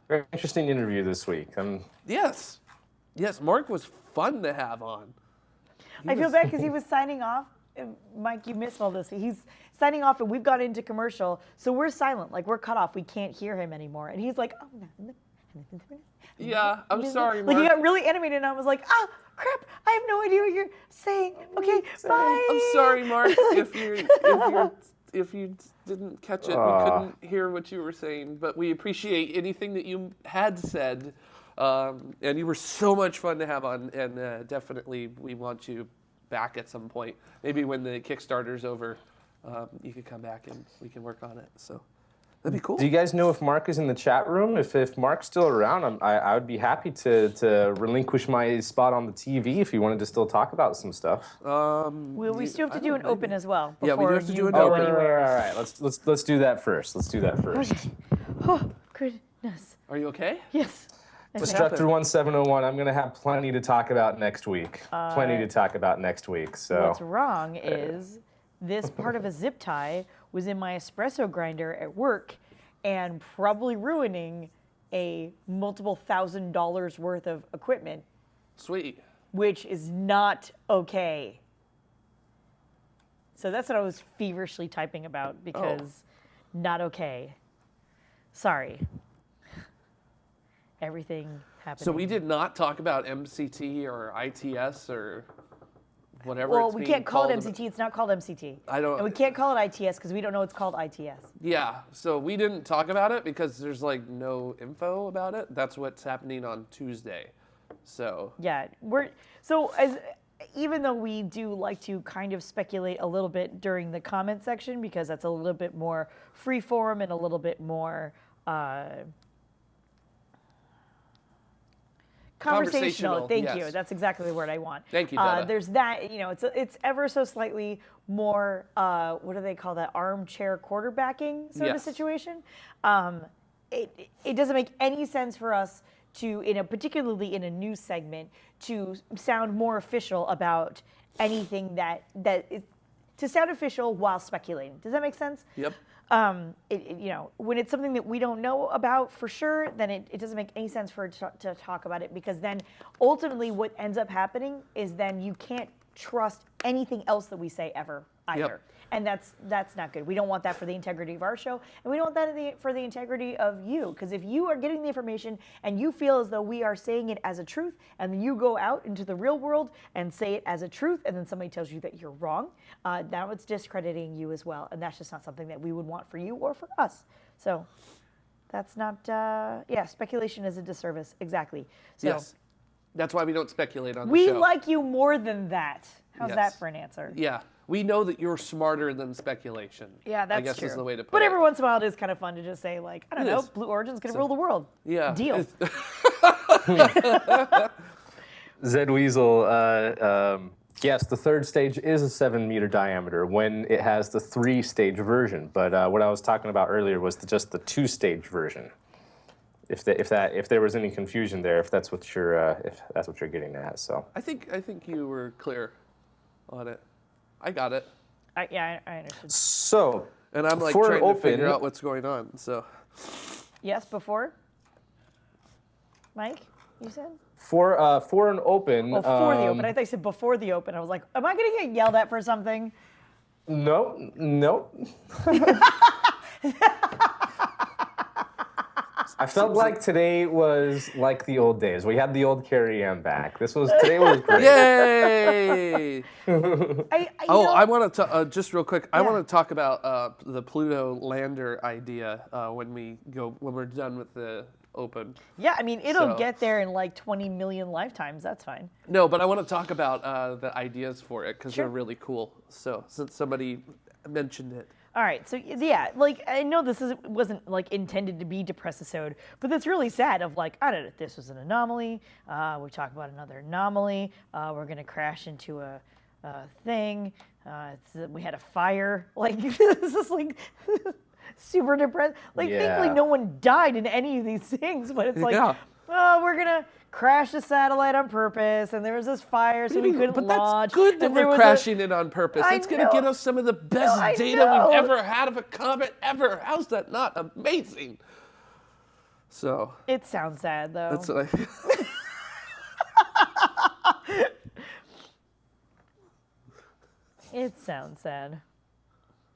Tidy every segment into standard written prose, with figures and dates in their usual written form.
Very interesting interview this week. Yes. Yes, Mark was fun to have on. I feel bad because he was signing off. Mike, you missed all this. He's signing off, and we've got into commercial, so we're silent, like we're cut off. We can't hear him anymore. And he's like, "Oh no." Yeah, I'm sorry, Mark. Like he got really animated, and I was like, "Ah, crap! I have no idea what you're saying." Okay, bye. I'm sorry, Mark, if you didn't catch it. We couldn't hear what you were saying, but we appreciate anything that you had said. And you were so much fun to have on, and definitely we want you back at some point. Maybe when the Kickstarter's over, you could come back and we can work on it. So that'd be cool. Do you guys know if Mark is in the chat room? If Mark's still around, I would be happy to relinquish my spot on the TV if you wanted to still talk about some stuff. We still have to do an open as well. Yeah, we do have to do an Oh, open. all right. Let's do that first. Let's do that first. Okay. Oh goodness. Are you okay? Yes. Instructor 1701, I'm going to have plenty to talk about next week. So What's wrong is this part of a zip tie was in my espresso grinder at work and probably ruining a multiple $1,000s worth of equipment, Sweet. which is not okay. So that's what I was feverishly typing about because not okay. Sorry. Everything happened. So we did not talk about MCT or ITS or whatever. Well, it's we being can't call it called. MCT. It's not called MCT. I don't. And we can't call it ITS because we don't know it's called ITS. Yeah. So we didn't talk about it because there's like no info about it. That's what's happening on Tuesday. So. Yeah, even though we do like to kind of speculate a little bit during the comment section because that's a little bit more free form and a little bit more conversational. Thank you. That's exactly the word I want. Thank you, Dada. There's that. It's ever so slightly more. What do they call that? Armchair quarterbacking sort of situation. It doesn't make any sense for us to, particularly in a news segment, to sound more official about anything that is to sound official while speculating. Does that make sense? Yep. When it's something that we don't know about for sure, then it doesn't make any sense for it to talk about it because then ultimately what ends up happening is then you can't trust anything else that we say ever either. Yep. And that's not good. We don't want that for the integrity of our show, and we don't want that for the integrity of you. Because if you are getting the information and you feel as though we are saying it as a truth, and then you go out into the real world and say it as a truth, and then somebody tells you that you're wrong, now it's discrediting you as well. And that's just not something that we would want for you or for us. So that's not, speculation is a disservice. Exactly. So Yes. That's why we don't speculate on the we show. like you more than that. How's Yes. that for an answer? Yeah. We know that you're smarter than speculation. Yeah, that's I guess true. is the way to put but it. every once in a while, it is kind of fun to just say, like, I don't It know, is. Blue Origin's going to rule the world. Yeah. Deal. Zed Weasel, yes, the third stage is a 7-meter diameter when it has the 3-stage version. But what I was talking about earlier was just the 2-stage version. If there was any confusion there, if that's what you're getting at, so. I think you were clear on it. I got it. I understood. So, And I'm like for trying an to figure open- out what's going on. So Yes, before? Mike, you said? for an open. Oh, for the open. I thought you said before the open. I was like, am I going to get yelled at for something? No. I felt like today was like the old days. We had the old Carrie Ann back. Today was great. yay! I I want to just real quick. I Yeah. want to talk about the Pluto lander idea when we're done with the open. Yeah, I mean, it'll So- get there in like 20 million lifetimes. That's fine. No, but I want to talk about the ideas for it because Sure. they're really cool. So since somebody mentioned it. All right, so yeah, like I know wasn't like intended to be Depressisode, but that's really sad. Of like, I don't know, this was an anomaly. We talk about another anomaly. We're gonna crash into a thing. We had a fire. Like this is like super depressed. Like thankfully Yeah. no one died in any of these things, but it's like, Yeah. oh, we're gonna crash the satellite on purpose, and there was this fire, so we couldn't But launch. that's good that and there we're was crashing it on purpose. I It's going to know. get us some of the best I data know. we've ever had of a comet ever. How's that not amazing? So It sounds sad though. that's what I. It sounds sad.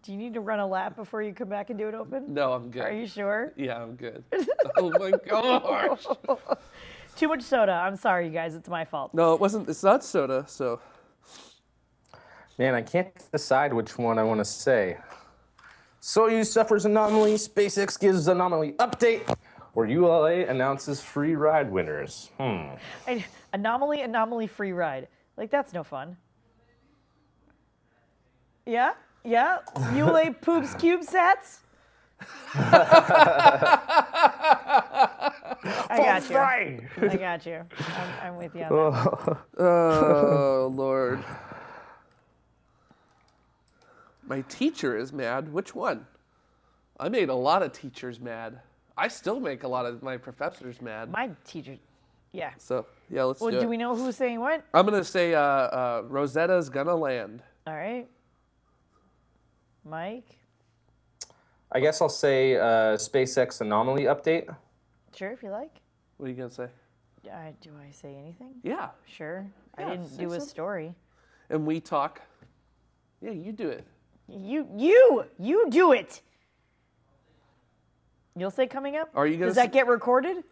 Do you need to run a lap before you come back and do it open? No, I'm good. Are you sure? Yeah, I'm good. Oh my gosh. Too much soda. I'm sorry, you guys. It's my fault. No, it wasn't. It's not soda. So Man, I can't decide which one I want to say. Soyuz suffers anomaly, SpaceX gives anomaly update, or ULA announces free ride winners. Anomaly, free ride. Like, that's no fun. Yeah? Yeah? ULA poops CubeSats? I got you. I got you. I'm with you on that. oh Lord. My teacher is mad. Which one? I made a lot of teachers mad. I still make a lot of my professors mad. My teacher, yeah. So, yeah, let's Well, do it. do we know who's saying what? I'm going to say Rosetta's gonna land. All right. Mike? I guess I'll say SpaceX anomaly update. Sure, if you like. What are you going to say? Do I say anything? Yeah. Sure. I Yeah, didn't say do a something. story. And we talk. Yeah, you do it. You do it. You'll say coming up? Are you gonna Does that get recorded?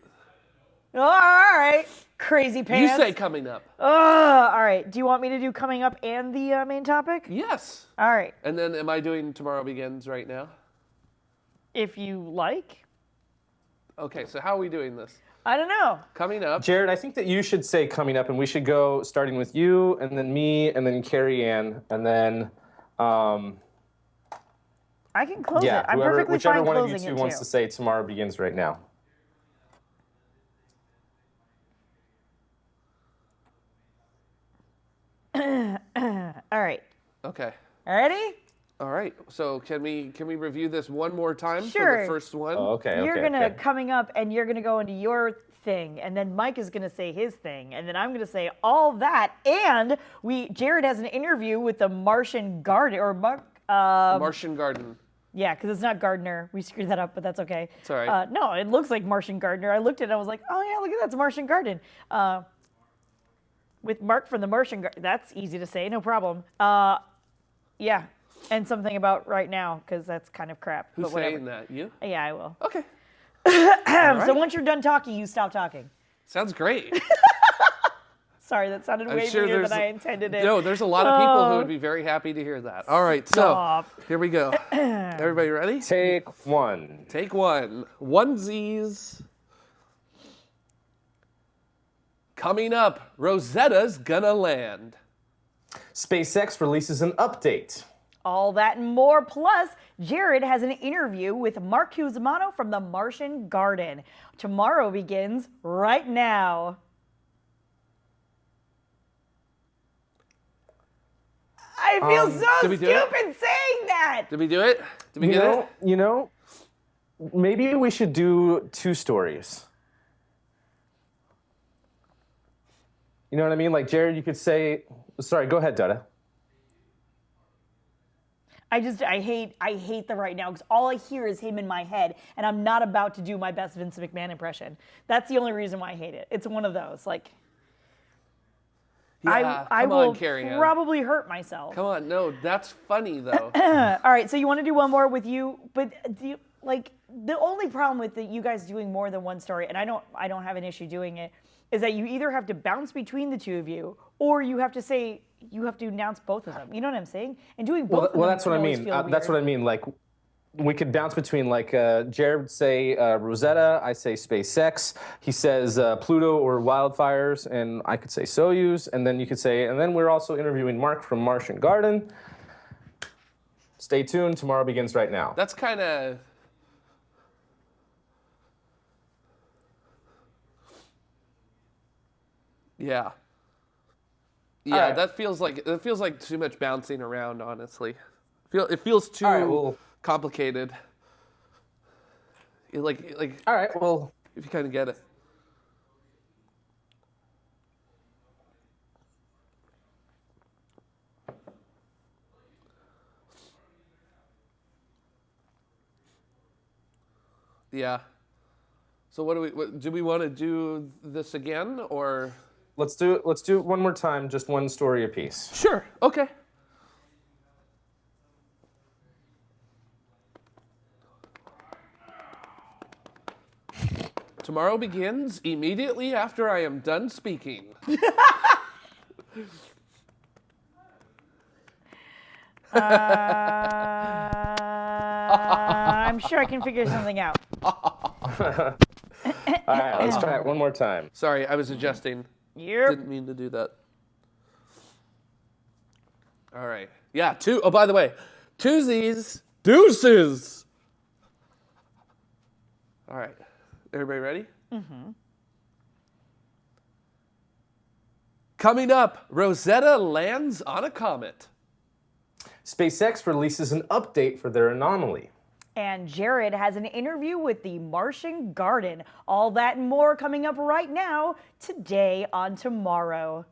Oh, all right. Crazy pants. You say coming up. Oh, all right. Do you want me to do coming up and the main topic? Yes. All right. And then am I doing Tomorrow Begins right now? If you like. Okay, so how are we doing this? I don't know. Coming up. Jared, I think that you should say coming up, and we should go starting with you, and then me, and then Carrie Ann, and then I can close yeah, it. I'm whoever, perfectly whichever fine one of you closing two it wants too. to say tomorrow begins right now. All right. Okay. Ready? All right. So can we review this one more time for Sure. the first one? Oh, okay. You're okay, gonna okay. coming up and you're gonna go into your thing, and then Mike is gonna say his thing, and then I'm gonna say all that, and Jared has an interview with the Martian Garden or Martian Garden. yeah, because it's not Gardner. We screwed that up, but that's okay. It's all right. No, it looks like Martian Gardner. I looked at it, I was like, oh yeah, look at that, it's Martian Garden. With Mark from the Martian Garden. That's easy to say, no problem. Yeah, and something about right now, because that's kind of crap. Who's but whatever. saying that? You? Yeah, I will. Okay. So once you're done talking, you stop talking. Sounds great. Sorry, that sounded I'm way sure meaner there's than I intended it. No, there's a lot of people who would be very happy to hear that. All right, so Stop. here we go. Everybody ready? Take one. Take one. Onesies. Coming up, Rosetta's gonna land. SpaceX releases an update. All that and more. Plus, Jared has an interview with Mark Cusimano from the Martian Garden. Tomorrow begins right now. I feel did so we do it? stupid saying that. Did we do it? Did we get it? You know, maybe we should do two stories. You know what I mean? Like, Jared, you could say, sorry, go ahead, Dada. I hate the right now because all I hear is him in my head, and I'm not about to do my best Vince McMahon impression. That's the only reason why I hate it. It's one of those like. Yeah, I come will on, Carrie Ann. probably hurt myself. Come on, no, that's funny though. All right, so you want to do one more with you, but the only problem with you guys doing more than one story, and I don't have an issue doing it, is that you either have to bounce between the two of you, or you have to announce both of them. You know what I'm saying? And doing both. Well, that's what I mean. That's what I mean. Like, we could bounce between, like, Jared would say Rosetta, I say SpaceX, he says Pluto or wildfires, and I could say Soyuz, and then you could say, and then we're also interviewing Mark from Martian Garden. Stay tuned. Tomorrow begins right now. That's kind of. Yeah. Yeah, right. that feels like too much bouncing around. Honestly, it feels too All right, well- complicated. Like. All right. Well, If you kind of get it. Yeah. So do we want to do this again, or? Let's do it one more time, just one story apiece. Sure, okay. Tomorrow begins immediately after I am done speaking. I'm sure I can figure something out. All right, let's try it one more time. Sorry, I was adjusting. Yep. Didn't mean to do that. All right. Yeah, oh, by the way, twosies, deuces. All right. Everybody ready? Mm-hmm. Coming up, Rosetta lands on a comet. SpaceX releases an update for their anomaly. And Jared has an interview with the Martian Garden. All that and more coming up right now, today on Tomorrow.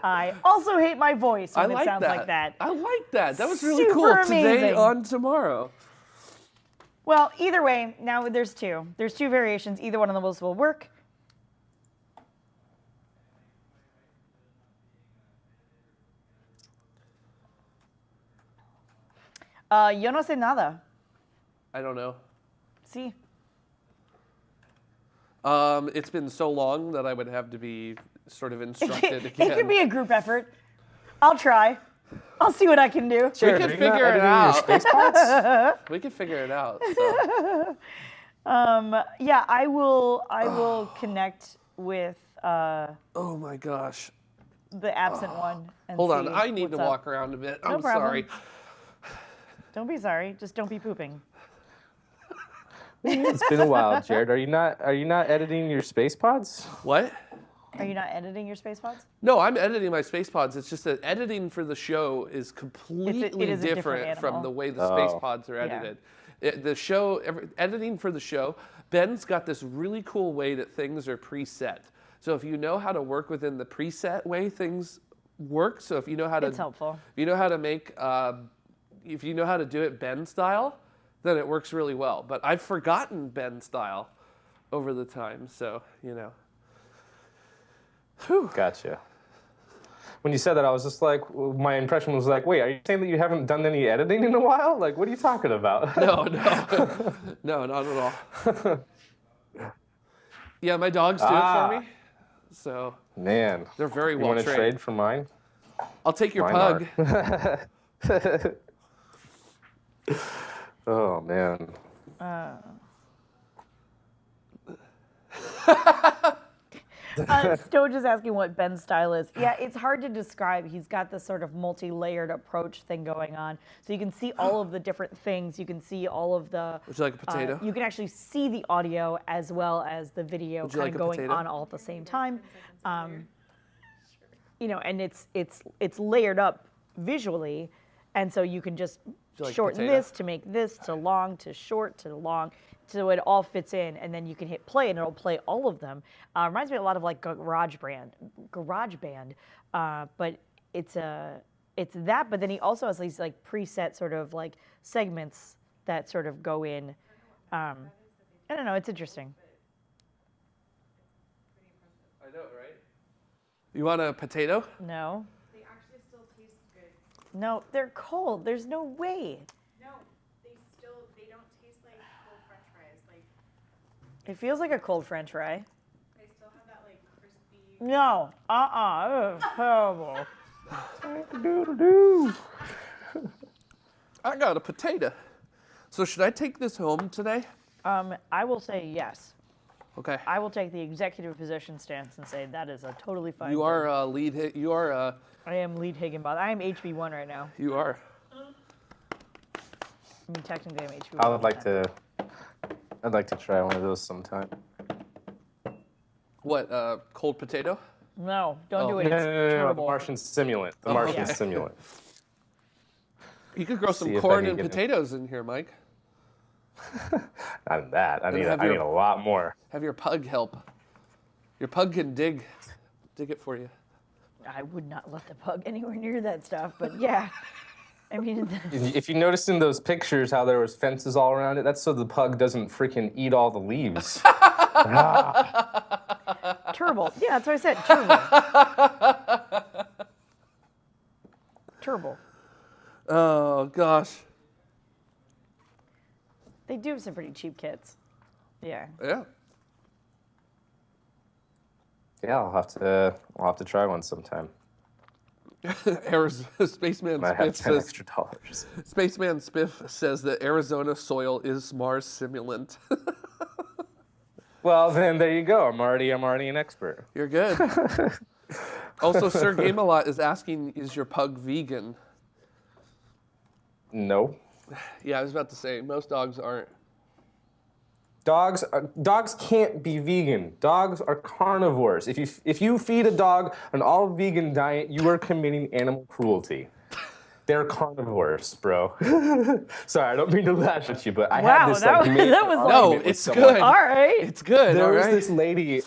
I also hate my voice when it sounds like that. I like that. That was really Super cool. amazing. Today on Tomorrow. Well, either way, now there's two. There's two variations. Either one of those will work. Yo no sé nada. I don't know. See? It's been so long that I would have to be sort of instructed again. It could be a group effort. I'll try. I'll see what I can do. We can figure it out. We can figure it out. So. Yeah, I will connect with Oh my gosh. the absent one. And Hold on, see I need to what's up. walk around a bit. No I'm problem. sorry. Don't be sorry. Just don't be pooping. It's been a while, Jared. Are you not editing your space pods? What? Are you not editing your space pods? No, I'm editing my space pods. It's just that editing for the show is completely it is a different different from animal. the way the space Oh. pods are Yeah. edited. Editing for the show, Ben's got this really cool way that things are preset. So if you know how to work within the preset way things work, so if you know how to, It's helpful. if you know how to make, if you know how to do it Ben style, then it works really well. But I've forgotten Ben style over the time, so you know. Whew. Gotcha. When you said that, I was just like, my impression was like, wait, are you saying that you haven't done any editing in a while? Like, what are you talking about? No, no, not at all. Yeah, my dogs do it for me, so Man. they're very You well want to trained. trade for mine? I'll take your Mine pug. Oh, man. Stoge is asking what Ben's style is. Yeah, it's hard to describe. He's got this sort of multi-layered approach thing going on. So you can see all of the different things. You can see all of the... Would you like a potato? You can actually see the audio as well as the video Would you kind like of a going potato? on all at the same time. You know, and it's layered up visually. And so you can just you like shorten potato? this to make this to long to short to long. So it all fits in, and then you can hit play, and it'll play all of them. Reminds me a lot of like GarageBand, but it's that. But then he also has these like preset sort of like segments that sort of go in. I don't know. It's interesting. I know, right? You want a potato? No, They actually still taste good. no, they're cold. There's no way. No, they don't taste like cold French fries. Like It feels like a cold French fry. they still have that like crispy. No, it was terrible. I got a potato. So should I take this home today? I will say yes. Okay. I will take the executive position stance and say that is a totally fine. You thing. are lead hit. You are. I am lead Higginbotham. I am HB1 right now. You are. I mean, technically, I'm HB1. I would like to. I'd like to try one of those sometime. What? Cold potato? No, don't Oh. do it. No, It's no, no, no, the terrible. Martian simulant. The Oh, Martian okay. simulant. You could grow See some if I corn can and get it. potatoes in here, Mike. Not that. I Then need. have I your- need a lot more. Have your pug help. Your pug can dig it for you. I would not let the pug anywhere near that stuff, but yeah. I mean, If you notice in those pictures how there was fences all around it, that's so the pug doesn't freaking eat all the leaves. turbo. Yeah, that's what I said. Turbo. Turbo. Oh gosh. They do have some pretty cheap kits. Yeah. Yeah. Yeah, I'll have to try one sometime. Spaceman Might have Spiff 10 says, extra dollars. Spaceman Spiff says that Arizona soil is Mars simulant. Well, then there you go. I'm already an expert. You're good. Also, Sir Game-A-Lot is asking, is your pug vegan? No. Yeah, I was about to say, most dogs aren't. Dogs can't be vegan. Dogs are carnivores. If you feed a dog an all vegan diet, you are committing animal cruelty. They're carnivores, bro. Sorry, I don't mean to laugh at you, but I Wow, had this that like was- mid that was like- No, argument with it's someone. good. All right. It's good. There all was right.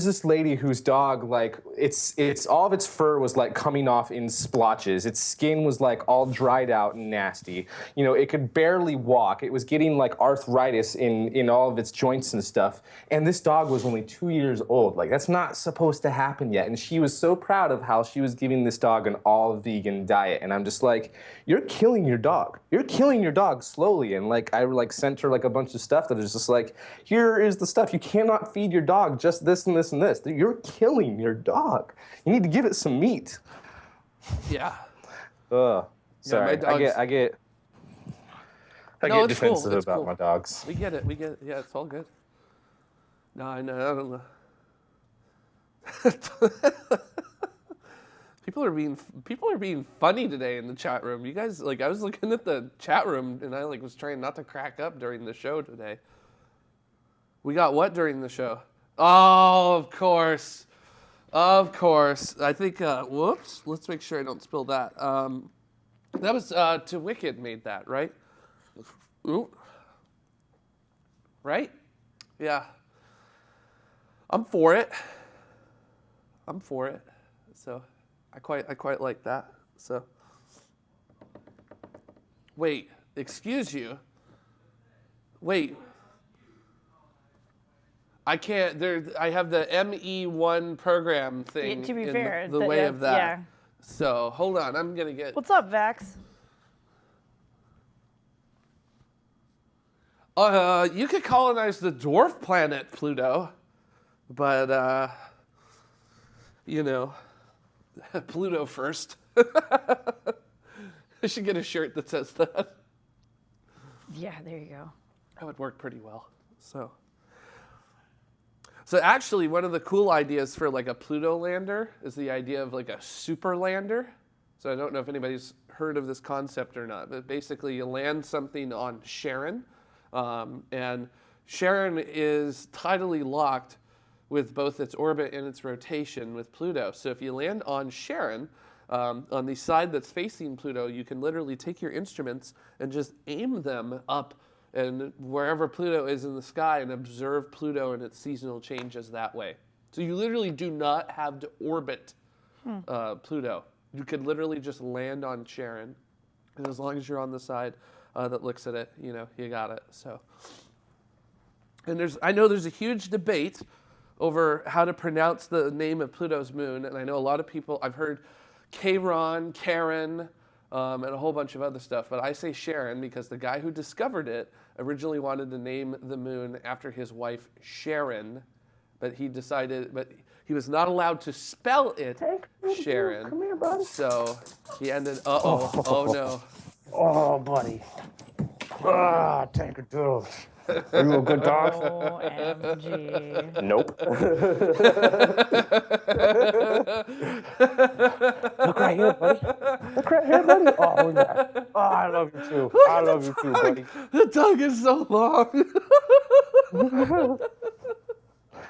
this lady whose dog, like, it's all of its fur was like coming off in splotches. Its skin was like all dried out and nasty. You know, it could barely walk. It was getting like arthritis in all of its joints and stuff. And this dog was only 2 years old. Like, that's not supposed to happen yet. And she was so proud of how she was giving this dog an all vegan diet. And I'm just like, you're killing your dog. You're killing your dog slowly. And like, I like sent her like a bunch of stuff that is just like, here is the stuff. You cannot feed your dog just this and this and this. You're killing your dog. You need to give it some meat. Yeah. Sorry, my dogs- I get No, it's cool, defensive it's about cool. my dogs. We get it. Yeah, it's all good. No, I know. I don't know. People are being funny today in the chat room. You guys, like, I was looking at the chat room and I like was trying not to crack up during the show today. We got what during the show? Oh, of course. I think. Whoops. Let's make sure I don't spill that. That was To Wicked made that, right? Ooh. Right? Yeah. I'm for it. So I quite like that. So wait, excuse you. Wait. I can't I have the ME1 program thing to be in fair, the way of that. Yeah. So hold on, I'm gonna get What's up, Vax? you could colonize the dwarf planet Pluto, but you know, Pluto first. I should get a shirt that says that. Yeah, there you go. That would work pretty well. So actually, one of the cool ideas for like a Pluto lander is the idea of like a super lander. So I don't know if anybody's heard of this concept or not, but basically you land something on Charon, and Charon is tidally locked with both its orbit and its rotation with Pluto. So if you land on Charon, on the side that's facing Pluto, you can literally take your instruments and just aim them up and wherever Pluto is in the sky and observe Pluto and its seasonal changes that way. So you literally do not have to orbit Pluto. You could literally just land on Charon, and as long as you're on the side that looks at it, you know, you got it. So, and I know there's a huge debate over how to pronounce the name of Pluto's moon, and I know a lot of people, I've heard Charon, Karen, and a whole bunch of other stuff, but I say Sharon because the guy who discovered it originally wanted to name the moon after his wife Sharon, but he was not allowed to spell it Sharon. Come here, buddy. So he ended, oh no. Oh, buddy. Ah, Tanker Doodles. Are you a good dog? OMG. Nope. Look right here, buddy. Look right here, buddy. Oh, yeah. Oh, I love you too. I love you too, buddy. The tongue is so long.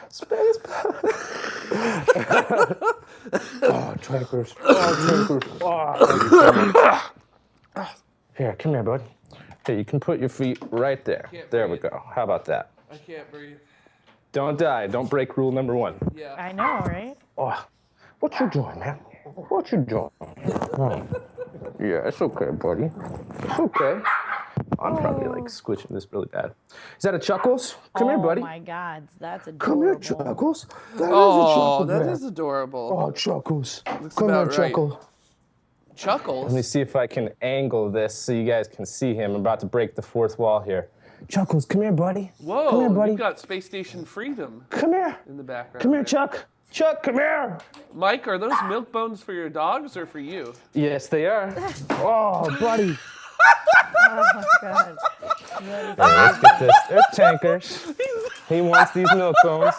Space. Oh, Tankers. Oh, Tankers. Oh, I love you so much. Here, come here, bud. Here, you can put your feet right there. There we go. How about that? I can't breathe. Don't die. Don't break rule number 1. Yeah. I know, right? Oh, what you doing, man? What you doing? Oh, Yeah, it's okay, buddy. It's okay. I'm probably like squishing this really bad. Is that a Chuckles? Come here, buddy. Oh my God, that's Come here, adorable. Chuckles. That is a Oh, Chuckle that bear. is adorable. Oh, Chuckles. Looks Come here, about right. Chuckle. Chuckles. Let me see if I can angle this so you guys can see him. I'm about to break the fourth wall here. Chuckles, come here, buddy. Whoa, Come here, buddy. you've got Space Station Freedom Come here. in the background. Come here, there. Chuck. Chuck, come here. Mike, are those milk bones for your dogs or for you? Yes, they are. Oh, buddy. Oh my God. That is Let's get this. There's Tankers. He wants these milk bones.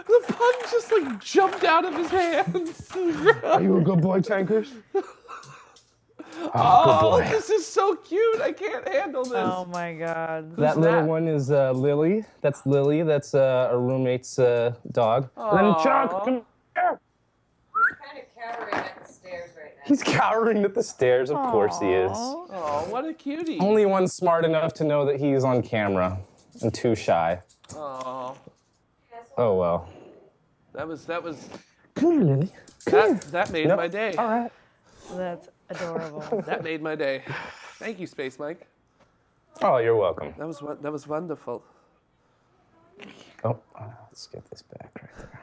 The pug just like jumped out of his hands. Are you a good boy, Tankers? Oh, good boy. this is so cute. I can't handle this. Oh my God. That little that? one is Lily. That's Lily. That's a roommate's dog. And then Chuck, come here. Kind of cowering at the stairs right now. He's cowering at the stairs. Of course he is. Aw. Oh, what a cutie. Only one smart enough to know that he's on camera, and too shy. Oh, Oh well. that was Come here, Lily. that made my day. All right. That's adorable. That made my day. Thank you, Space Mike. Oh, you're welcome. That was wonderful. Oh, let's get this back right there.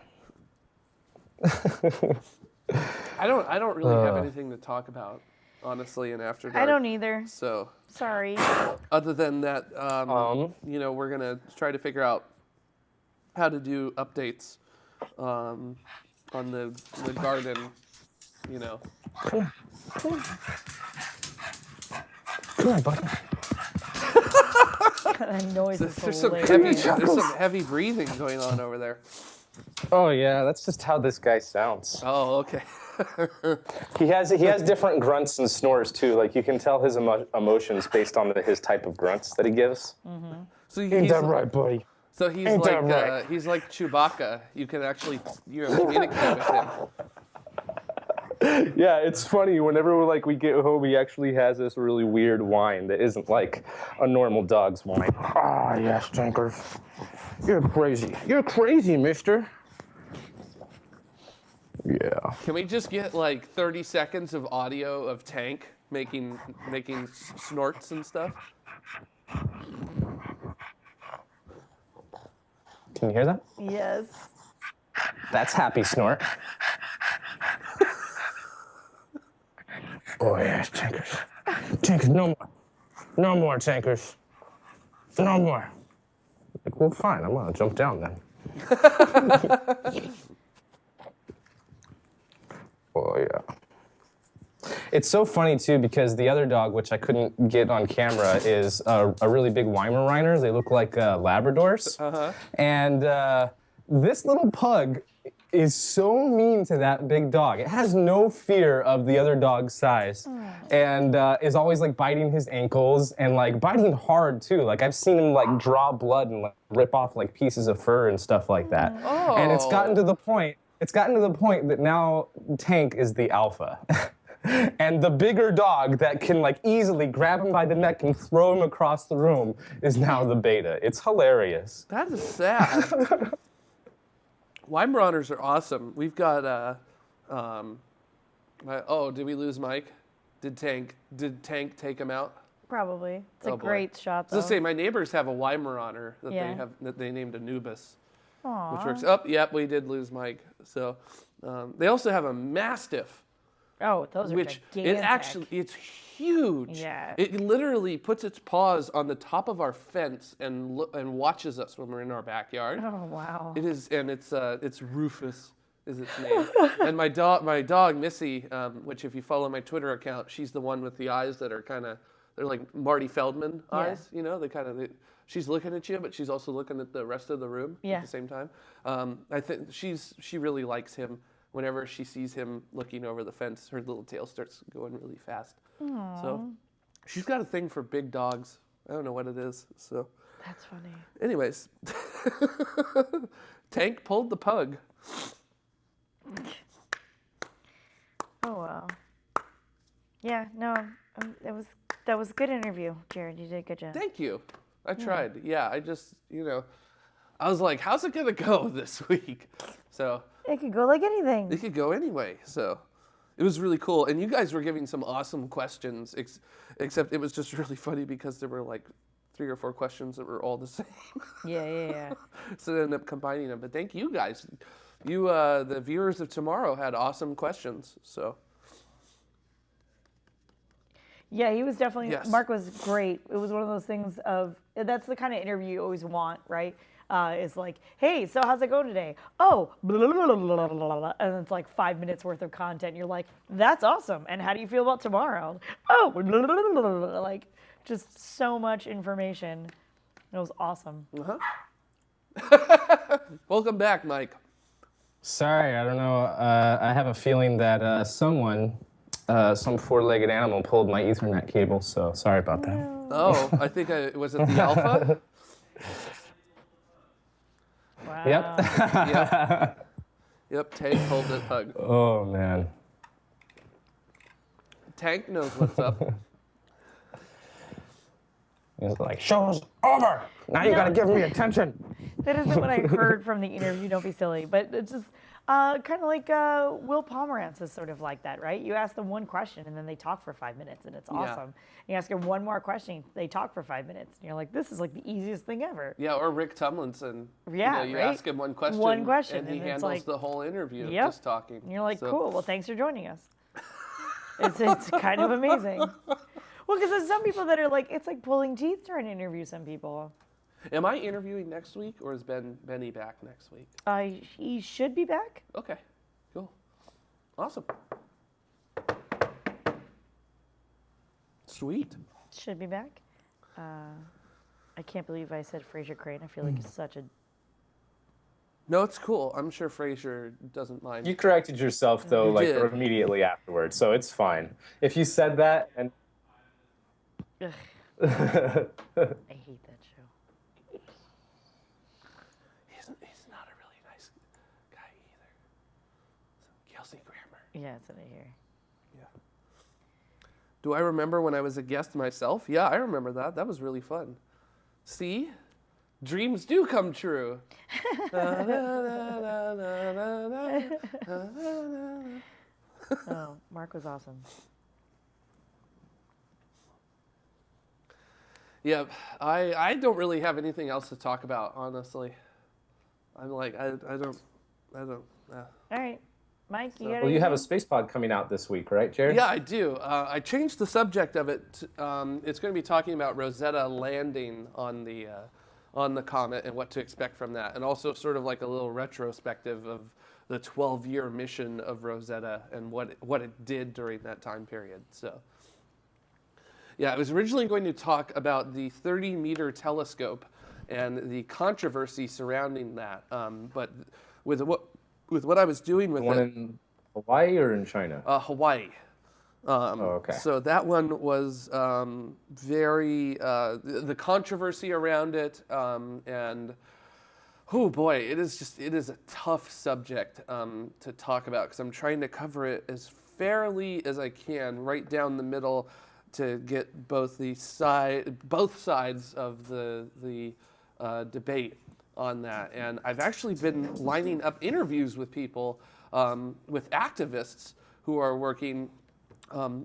I don't really have anything to talk about, honestly, in After Dark. I don't either. So, Sorry. other than that, you know, we're gonna try to figure out how to do updates on the garden. You know, Come here, buddy. That noise is there's some hilarious. heavy breathing going on over there. Oh yeah, that's just how this guy sounds. Oh, okay. He has different grunts and snores too. Like you can tell his emotions based on his type of grunts that he gives. So Ain't he's that right, buddy? so he's Ain't like that right? he's like Chewbacca. You can actually communicate with him. Yeah, it's funny. Whenever we get home, he actually has this really weird whine that isn't like a normal dog's whine. Ah, yes, Tankers. You're crazy. You're crazy, mister. Yeah. Can we just get like 30 seconds of audio of Tank making snorts and stuff? Can you hear that? Yes. That's happy snort. Oh yes, Tankers. Tankers, no more. No more, Tankers. No more. Like, well, fine. I'm gonna jump down then. Oh yeah. It's so funny too because the other dog, which I couldn't get on camera, is a really big Weimaraner. They look like Labradors. And this little pug is so mean to that big dog. It has no fear of the other dog's size, and is always like biting his ankles and like biting hard too. Like I've seen him like draw blood and like rip off like pieces of fur and stuff like that. And it's gotten to the point. It's gotten to the point that now Tank is the alpha. And the bigger dog that can like easily grab him by the neck and throw him across the room is now the beta. It's hilarious. That is sad. Weimaraners are awesome. We've got did we lose Mike? Did Tank take him out? Probably. It's a Oh, boy. great shot, I was though. gonna say my neighbors have a Weimaraner that Yeah. they named Anubis, Aw. which works. Oh, yep, we did lose Mike. So they also have a Mastiff, Oh, those are which gigantic. it's huge. Yeah. It literally puts its paws on the top of our fence and watches us when we're in our backyard. Oh, wow. It is, and it's Rufus is its name. And my dog Missy, which if you follow my Twitter account, she's the one with the eyes that are they're like Marty Feldman eyes. You know, she's looking at you, but she's also looking at the rest of the room Yeah. at the same time. I think she really likes him. Whenever she sees him looking over the fence, her little tail starts going really fast. So she's got a thing for big dogs. I don't know what it is. So, That's funny. anyways, Tank pulled the pug. Oh, well. Yeah, no, that was a good interview, Jared. You did a good job. Thank you. I tried. Yeah, I just I was like, how's it gonna go this week? So It could go like anything. it could go anyway. So It was really cool, and you guys were giving some awesome questions. Except it was just really funny because there were like 3 or 4 questions that were all the same. Yeah. So I ended up combining them. But thank you guys. You, the viewers of tomorrow, had awesome questions. So Yeah, he was definitely, Yes. Mark was great. It was one of those things of, that's the kind of interview you always want, right? It's like, hey, so how's it going today? Oh, blah, blah, blah, blah, blah, blah, blah. And it's like 5 minutes worth of content. You're like, that's awesome. And how do you feel about tomorrow? Oh, blah, blah, blah, blah, blah, blah. Like just so much information. It was awesome. welcome back, Mike. Sorry, I don't know. I have a feeling that someone, some 4-legged animal, pulled my Ethernet cable. So sorry about that. Oh, I think was it the Alpha? Wow. Yep. Yep, Tank pulled it, Pug. Oh man. Tank knows what's up. He's like, show's over. Now you gotta give me attention. That isn't what I heard from the interview. Don't be silly. But it's just kind of like Will Pomerantz is sort of like that, right? You ask them one question and then they talk for 5 minutes and it's awesome. You ask them one more question, they talk for 5 minutes. And you're like, this is like the easiest thing ever. Yeah, or Rick Tomlinson. Yeah, you right? ask him one question, and he and it's handles like, the whole interview Yep. just talking. And you're like, So- cool. Well, thanks for joining us. It's kind of amazing. Well, because there's some people that are like, it's like pulling teeth trying to interview some people. Am I interviewing next week, or is Benny back next week? He should be back. Okay, cool, awesome, sweet. Should be back. I can't believe I said Fraser Crane. I feel like it's such a. No, it's cool. I'm sure Fraser doesn't mind. You corrected yourself though, You like did. immediately afterwards, so it's fine. If you said that and Ugh, I hate that show. He's not a really nice guy either. So, Kelsey Grammer. Yeah, it's in here. Yeah. Do I remember when I was a guest myself? Yeah, I remember that. That was really fun. See? Dreams do come true. Oh, Mark was awesome. Yeah, I don't really have anything else to talk about, honestly. I'm like, I don't. All right, Mike, you So- got well, you have a space pod coming out this week, right, Jared? Yeah, I do. I changed the subject of it. It's going to be talking about Rosetta landing on the comet and what to expect from that, and also sort of like a little retrospective of the 12-year mission of Rosetta and what it did during that time period. So, yeah, I was originally going to talk about the 30-meter telescope and the controversy surrounding that, but with what I was doing with The one it, in Hawaii or in China? Hawaii. Okay. So that one was very the controversy around it, and oh boy, it is a tough subject to talk about because I'm trying to cover it as fairly as I can, right down the middle, to get both sides of the debate on that. And I've actually been lining up interviews with people, with activists who are working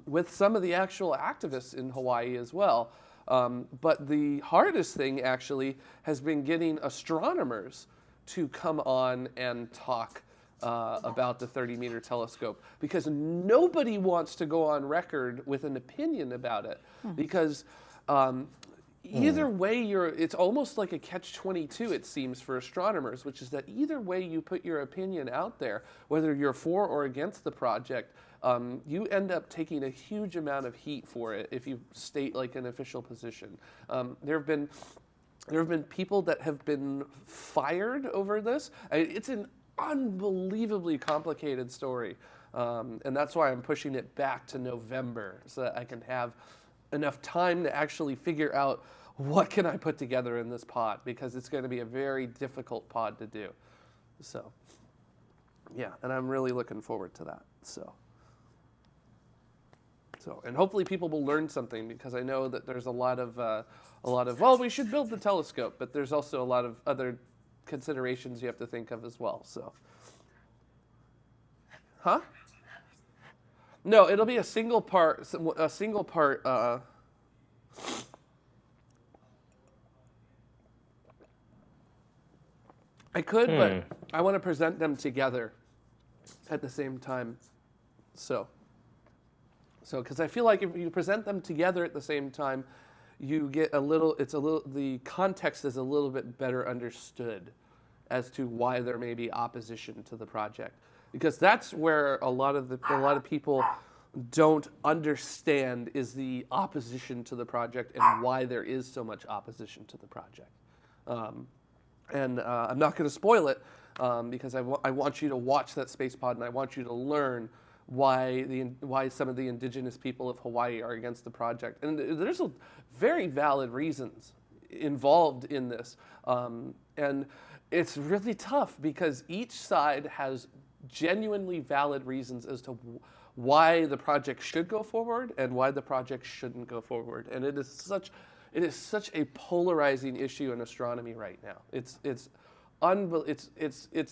with some of the actual activists in Hawaii as well. But the hardest thing actually has been getting astronomers to come on and talk about the 30-meter telescope, because nobody wants to go on record with an opinion about it, because either way it's almost like a catch-22, it seems, for astronomers, which is that either way you put your opinion out there, whether you're for or against the project, you end up taking a huge amount of heat for it if you state like an official position. There have been people that have been fired over this. It's an unbelievably complicated story, and that's why I'm pushing it back to November so that I can have enough time to actually figure out what can I put together in this pod, because it's going to be a very difficult pod to do. So, yeah, and I'm really looking forward to that. So, and hopefully people will learn something, because I know that there's a lot of well, we should build the telescope, but there's also a lot of other considerations you have to think of as well. So, huh? No, it'll be a single part. A single part. I could, but I want to present them together at the same time. So because I feel like if you present them together at the same time, you get the context is a little bit better understood as to why there may be opposition to the project, because that's where a lot of people don't understand is the opposition to the project and why there is so much opposition to the project. And I'm not going to spoil it because I want you to watch that space pod, and I want you to learn why some of the indigenous people of Hawaii are against the project. And there's very valid reasons involved in this. And it's really tough because each side has genuinely valid reasons as to why the project should go forward and why the project shouldn't go forward. And it is such a polarizing issue in astronomy right now. It's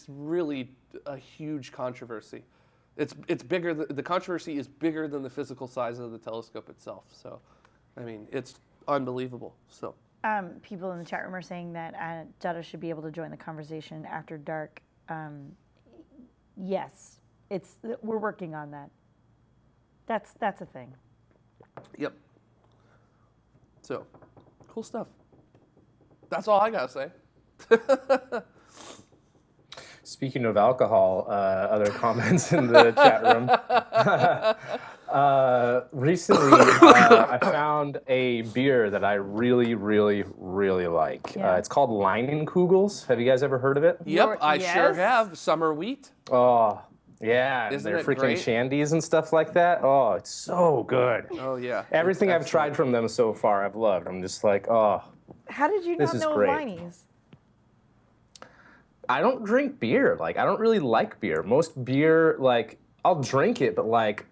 really a huge controversy. It's bigger. The controversy is bigger than the physical size of the telescope itself. So, I mean, it's unbelievable. So, people in the chat room are saying that Dutta should be able to join the conversation after dark. Yes, we're working on that. That's a thing. Yep. So, cool stuff. That's all I gotta say. Speaking of alcohol, other comments in the chat room. Recently, I found a beer that I really, really, really like. Yeah. It's called Leinenkugels. Have you guys ever heard of it? Yep, I sure Yes. have. Summer wheat. Oh, yeah. Isn't They're it freaking great? shandies and stuff like that. Oh, it's so good. Oh yeah. Everything It's I've tried from them so far, I've loved. I'm just like, oh. How did you This not is know of great. Liney's? I don't drink beer. Like, I don't really like beer. Most beer, like, I'll drink it, but like,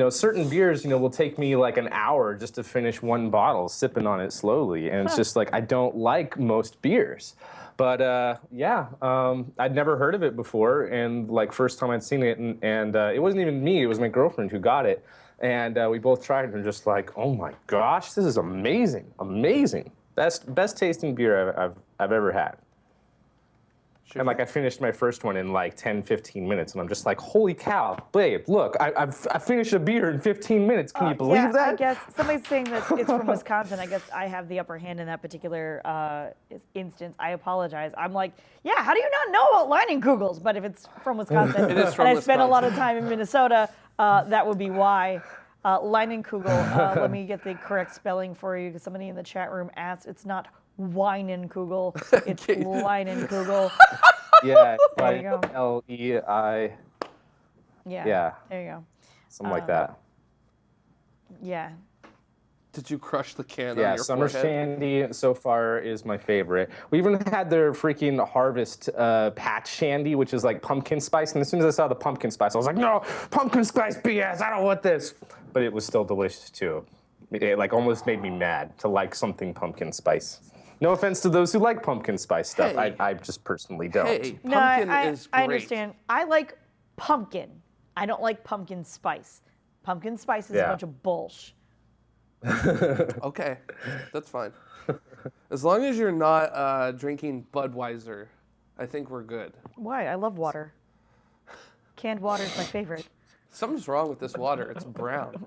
certain beers, will take me like an hour just to finish one bottle, sipping on it slowly. And it's just like, I don't like most beers. But I'd never heard of it before. And like, first time I'd seen it, and it wasn't even me, it was my girlfriend who got it. And we both tried it and just like, oh my gosh, this is amazing, amazing. Best tasting beer I've ever had. Sure. And like I finished my first one in like 10, 15 minutes, and I'm just like, holy cow, babe, look, I finished a beer in 15 minutes. Can you believe that? I guess somebody's saying that it's from Wisconsin. I guess I have the upper hand in that particular instance. I apologize. I'm like, yeah, how do you not know about Leinenkugels? But if it's from Wisconsin, It is from and I spent a lot of Wisconsin. time in Minnesota, that would be why. Leinenkugel, let me get the correct spelling for you, because somebody in the chat room asked. It's not Weinenkugel, it's Leinenkugel. Yeah, There you go. L-E-I, Yeah. yeah, There you go. something like that. Yeah. Did you crush the can on Yeah, your Summer forehead? Shandy so far is my favorite. We even had their freaking Harvest Patch Shandy, which is like pumpkin spice. And as soon as I saw the pumpkin spice, I was like, no, pumpkin spice BS, I don't want this. But it was still delicious too. It like almost made me mad to like something pumpkin spice. No offense to those who like pumpkin spice stuff. Hey. I just personally don't. Hey, No, pumpkin I is great. understand. I like pumpkin. I don't like pumpkin spice. Pumpkin spice is a Yeah. bunch of bullshit. Okay, that's fine. As long as you're not drinking Budweiser, I think we're good. Why? I love water. Canned water is my favorite. Something's wrong with this water. It's brown.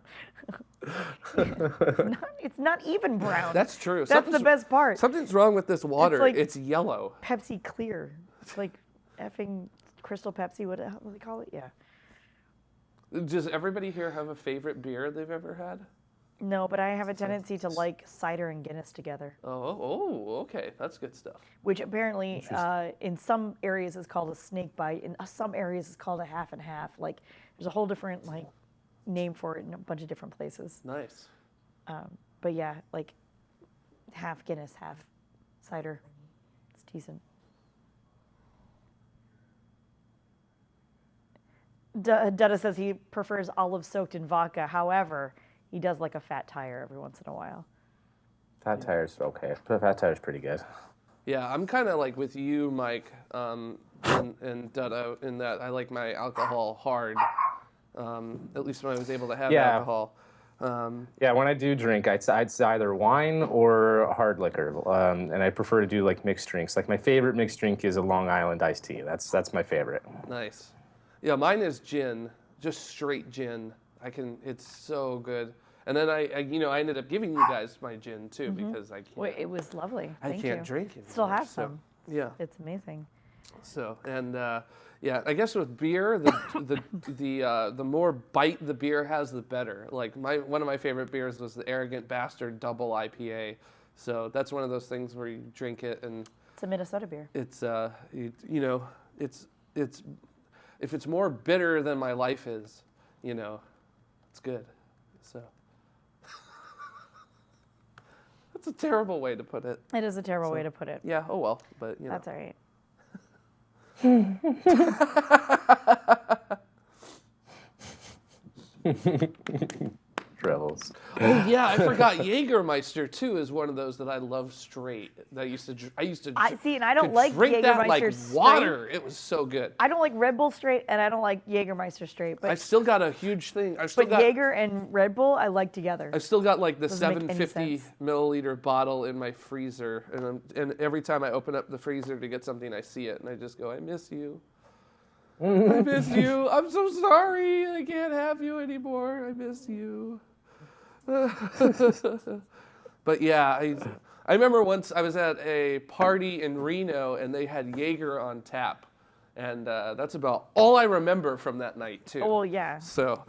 It's not even brown. That's true. That's the Something's- best part. Something's wrong with this water. like- It's yellow. Pepsi Clear. It's like effing Crystal Pepsi. What do they call it? Yeah. Does everybody here have a favorite beer they've ever had? No, but I have a tendency to like cider and Guinness together, Oh, okay. That's good stuff. which apparently in some areas is called a snake bite. In some areas is called a half and half. Like there's a whole different like name for it in a bunch of different places. Nice. But yeah, like half Guinness, half cider. It's decent. Dutta says he prefers olive soaked in vodka. However, he does like a fat tire every once in a while. Fat Tire's okay. Fat Tire's pretty good. Yeah, I'm kind of like with you, Mike, and Dutta, in that I like my alcohol hard. at least when I was able to have Yeah. alcohol. Yeah, when I do drink, it's either wine or hard liquor, and I prefer to do like mixed drinks. Like my favorite mixed drink is a Long Island iced tea. That's my favorite. Nice. Yeah, mine is gin, just straight gin. It's so good. And then I ended up giving you guys my gin too because I can't. Wait, it was lovely. I Thank can't you. drink it. Still anymore, have some. Yeah. It's amazing. So yeah, I guess with beer, the more bite the beer has, the better. Like one of my favorite beers was the Arrogant Bastard Double IPA. So that's one of those things where you drink it and It's a Minnesota beer. it's it's if it's more bitter than my life is, it's good. So that's a terrible way to put it. It is a terrible way to put it. Yeah. Oh well, but That's all right. Travels. Oh yeah, I forgot Jägermeister too is one of those that I love straight. That I used to See, and I don't could like drink that Jägermeister like straight. water. It was so good. I don't like Red Bull straight, and I don't like Jägermeister straight. I But still got a huge thing. I still but got Jaeger and Red Bull, I like together. I still got like the Doesn't make any 750 sense. milliliter bottle in my freezer, and every time I open up the freezer to get something, I see it, and I just go, I miss you. I miss you. I'm so sorry. I can't have you anymore. I miss you. But yeah, I remember once I was at a party in Reno, and they had Jaeger on tap, and that's about all I remember from that night too. Oh, well, yeah. So,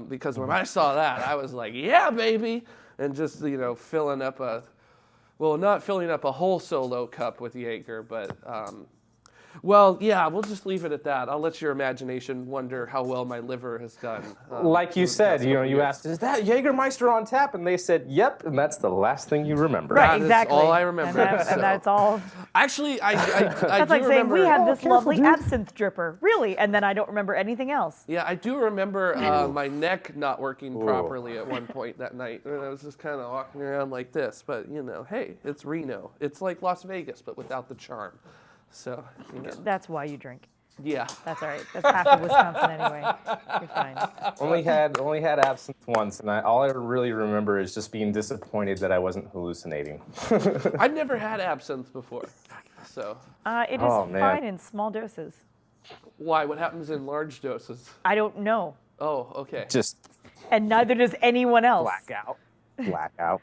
because when I saw that, I was like, yeah, baby. And just, filling up not filling up a whole solo cup with Jaeger, but, well, yeah, we'll just leave it at that. I'll let your imagination wonder how well my liver has done. Like you over the said, past you couple years. asked, is that Jägermeister on tap? And they said, yep, and that's the last thing you remember. Right, That is exactly. all I remember, And so. that's all. Actually, I That's do like saying remember, we had this careful, lovely dude. absinthe dripper, really, and then I don't remember anything else. Yeah, I do remember my neck not working properly at one point that night. And I was just kind of walking around like this. But, hey, it's Reno. It's like Las Vegas, but without the charm. So, That's why you drink. yeah. That's all right. That's half of Wisconsin anyway. You're fine. Only had absinthe once, and all I really remember is just being disappointed that I wasn't hallucinating. I've never had absinthe before. So, It is Oh, man. fine in small doses. why? What happens in large doses? I don't know, Oh, okay. Just and neither does anyone else. blackout.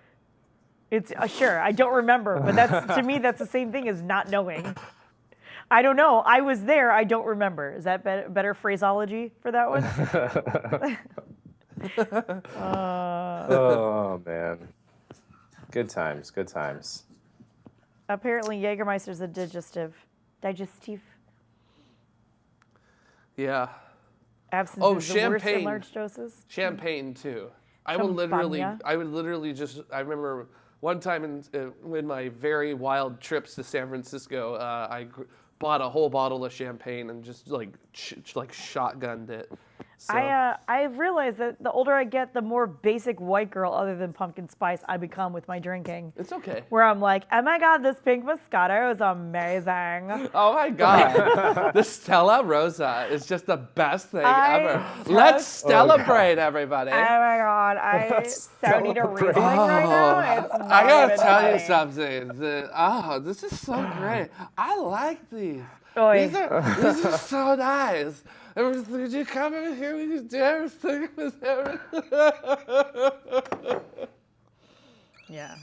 It's sure I don't remember, but that's to me that's the same thing as not knowing. I don't know. I was there. I don't remember. Is that better phraseology for that one? Oh man, good times. Apparently, Jägermeister's a digestive. Yeah. Absinthe Oh, is the worst in champagne. large doses. Champagne too. I would literally Champagne. just. I remember one time in my very wild trips to San Francisco, I bought a whole bottle of champagne and just like shotgunned it. So, I've realized that the older I get, the more basic white girl, other than pumpkin spice, I become with my drinking. it's okay. Where I'm like, oh my god, this pink Moscato is amazing. Oh my God, the Stella Rosa is just the best thing I ever. just- Let's celebrate, everybody. Oh my god, I so need a Riesling right now. It's not I gotta even tell you funny. something. This is so great. I like these. Oy. These are so nice. Could you come over here? We can do everything with everything. Yeah.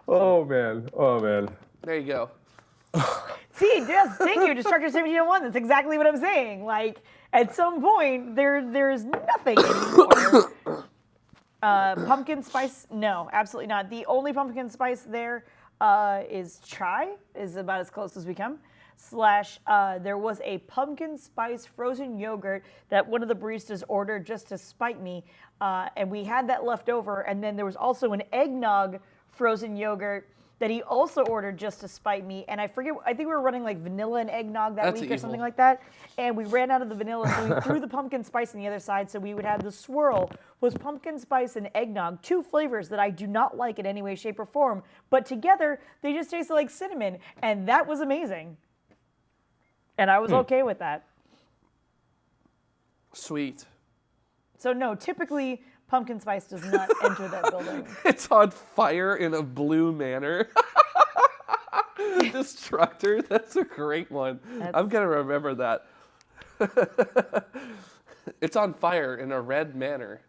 Oh man. There you go. See, yes, thank you, Destructor 1701. That's exactly what I'm saying. Like, at some point, there's nothing anymore. Pumpkin spice, no, absolutely not. The only pumpkin spice there is chai, is about as close as we come. There was a pumpkin spice frozen yogurt that one of the baristas ordered just to spite me, and we had that left over. And then there was also an eggnog frozen yogurt that he also ordered just to spite me. And I think we were running like vanilla and eggnog that That's week or evil. something like that. And we ran out of the vanilla, so we threw the pumpkin spice on the other side. So we would have the swirl was pumpkin spice and eggnog, two flavors that I do not like in any way, shape, or form. But together, they just tasted like cinnamon. And that was amazing. And I was okay with that. Sweet. So no, typically pumpkin spice does not enter that building. It's on fire in a blue manor. Destructor, that's a great one. I'm going to remember that. It's on fire in a red manor.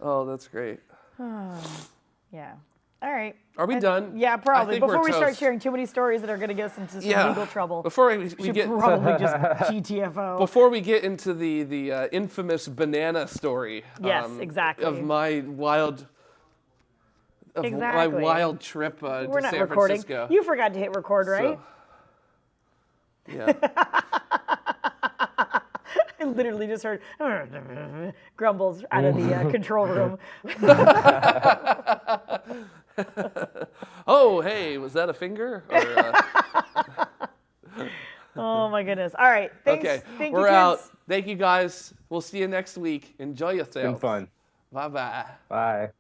Oh, that's great. Yeah. All right. Are we done? Yeah, I probably. think we're Before we start toast. sharing too many stories that are going to get us into some legal trouble, Before we we get should probably just GTFO. before we get into the infamous banana story. Yes, exactly. Of my wild. Of my Exactly. wild trip We're to not San recording. Francisco. You forgot to hit record, right? So, yeah. I literally just heard grumbles out of the control room. Oh, hey, was that a finger? Or, Oh my goodness! All right, thanks. okay, Thank we're you, kids. out. Thank you guys. We'll see you next week. Enjoy yourself. Been fun. Bye-bye. Bye.